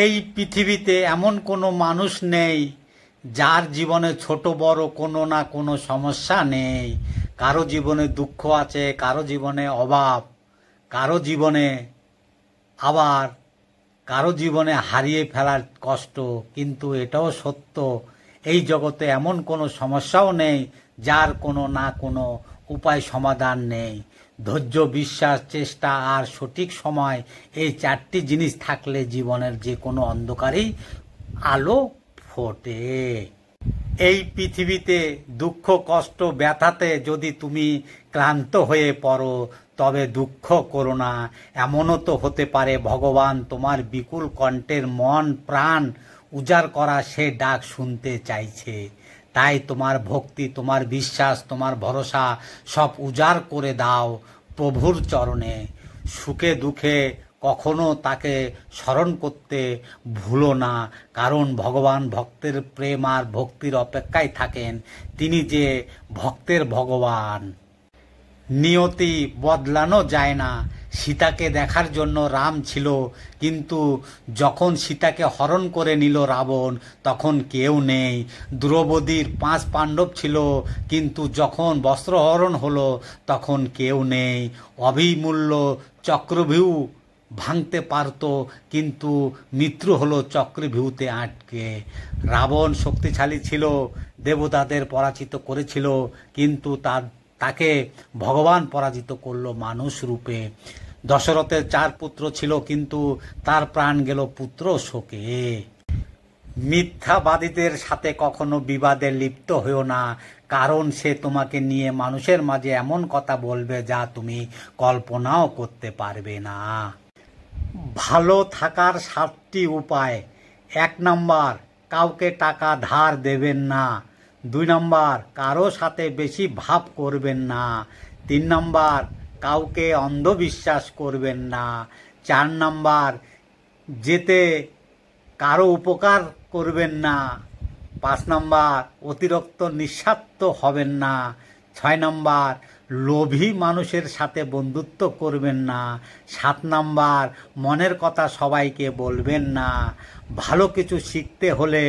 এই পৃথিবীতে এমন কোনো মানুষ নেই যার জীবনে ছোট বড় কোনো না কোনো সমস্যা নেই। কারো জীবনে দুঃখ আছে, কারো জীবনে অভাব, কারো জীবনে আবার কারো জীবনে হারিয়ে ফেলার কষ্ট। কিন্তু এটাও সত্য, এই জগতে এমন কোনো সমস্যাও নেই যার কোনো না কোনো উপায় সমাধান নেই। ধৈর্য, বিশ্বাস, চেষ্টা আর সঠিক সময়, এই চারটি জিনিস থাকলে জীবনের যে কোনো অন্ধকারেই আলো ফোটে। এই পৃথিবীতে দুঃখ, কষ্ট, ব্যথাতে যদি তুমি ক্লান্ত হয়ে পড়ো তবে দুঃখ করো না। এমনও তো হতে পারে ভগবান তোমার বিকুল কণ্ঠের মন প্রাণ উজাড় করা সে ডাক শুনতে চাইছে। তাই তোমার ভক্তি, তোমার বিশ্বাস, তোমার ভরসা সব উজাড় করে দাও প্রভুর চরণে। সুখে দুঃখে কখনো তাকে স্মরণ করতে ভুলো না, কারণ ভগবান ভক্তের প্রেম আর ভক্তির অপেক্ষায় থাকেন। তিনি যে ভক্তের ভগবান। নিয়তি বদলানো যায় না। সীতাকে দেখার জন্য রাম ছিল, কিন্তু যখন সীতাকে হরণ করে নিল রাবণ তখন কেউ নেই। দ্রৌপদীর 5 পাণ্ডব ছিল, কিন্তু যখন বস্ত্রহরণ হলো তখন কেউ নেই। অভিমূল্য চক্রভিউ ভাঙতে পারত, কিন্তু মৃত্যু হলো চক্রভিউতে আটকে। রাবণ শক্তিশালী ছিল, দেবতাদের পরাজিত করেছিল, কিন্তু তাকে ভগবান পরাজিত করলো মানুষ রূপে। দশরথের 4 পুত্র ছিল, কিন্তু তার প্রাণ গেল পুত্র শোকে। মিথ্যাবাদীদের সাথে কখনো বিবাদে লিপ্ত হইও না, কারণ সে তোমাকে নিয়ে মানুষের মাঝে এমন কথা বলবে যা তুমি কল্পনাও করতে পারবে না। ভালো থাকার 7টি উপায়। 1 নাম্বার, কাউকে টাকা ধার দেবেন না। 2 নাম্বার, কারো সাথে বেশি ভাব করবেন না। 3 নাম্বার, কাউকে অন্ধবিশ্বাস করবেন না। 4 নাম্বার, যেতে কারো উপকার করবেন না। 5 নাম্বার, অতিরিক্ত নিঃস্বার্থ হবেন না। 6 নাম্বার, লোভী মানুষের সাথে বন্ধুত্ব করবেন না। 7 নাম্বার, মনের কথা সবাইকে বলবেন না। ভালো কিছু শিখতে হলে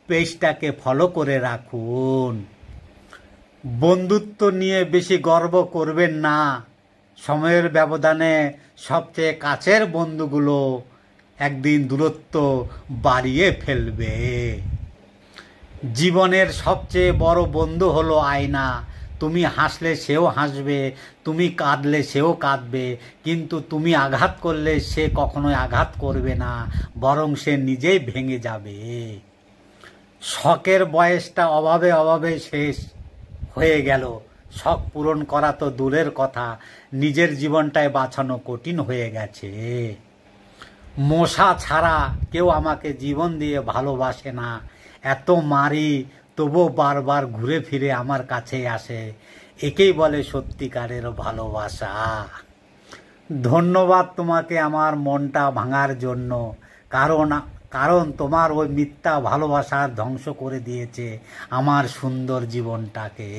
পেজটাকে ফলো করে রাখুন। বন্ধুত্ব নিয়ে বেশি গর্ব করবেন না। সময়ের ব্যবধানে সবচেয়ে কাছের বন্ধুগুলো একদিন দূরত্ব বাড়িয়ে ফেলবে। জীবনের সবচেয়ে বড় বন্ধু হলো আয়না। তুমি হাসলে সেও হাসবে, তুমি কাঁদলে সেও কাঁদবে, কিন্তু তুমি আঘাত করলে সে কখনোই আঘাত করবে না, বরং সে নিজেই ভেঙে যাবে। শখের বয়সটা অভাবে অভাবে শেষ হয়ে গেল। শখ পূরণ করা তো দূরের কথা, নিজের জীবনটাই বাঁচানো কঠিন হয়ে গেছে। মশা ছাড়া কেউ আমাকে জীবন দিয়ে ভালোবাসে না। এত মারি তবু বারবার ঘুরে ফিরে আমার কাছে আসে। একেই বলে সত্যিকারের ভালোবাসা। ধন্যবাদ তোমাকে আমার মনটা ভাঙার জন্য, কারণ তোমার ওই মিথ্যা ভালোবাসা ধ্বংস করে দিয়েছে আমার সুন্দর জীবনটাকে।